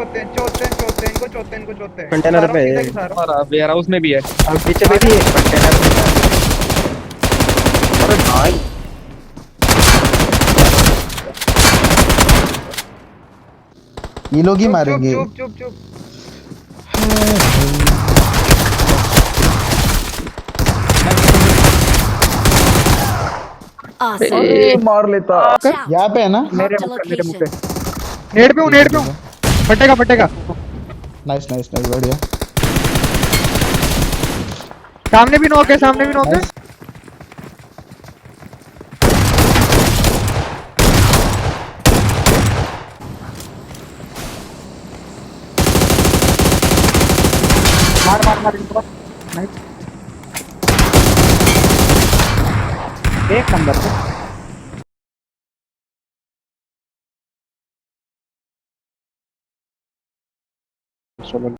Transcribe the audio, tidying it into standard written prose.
चौथे चौथे चौथे इनको चौथे इनको चौथे कंटेनर पे है। हमारा वेयर हाउस में भी है। अब पीछे पे भी है कंटेनर में। अरे भाई ये लोग ही चुप चुप मारेंगे। चुप चुप चुप। Awesome. अरे मार लेता। Watch out. यहाँ पे है ना। मेरे Marked a मुंह पे मेरे मुंह location. पे। नेट पे हूँ नेट पे हूँ। फटेगा फटेगा। नाइस नाइस नाइस बढ़िया। सामने भी नॉक है सामने भी नॉक है। नाइस। मार मार मार इनको। नाइस। एक नंबर पे।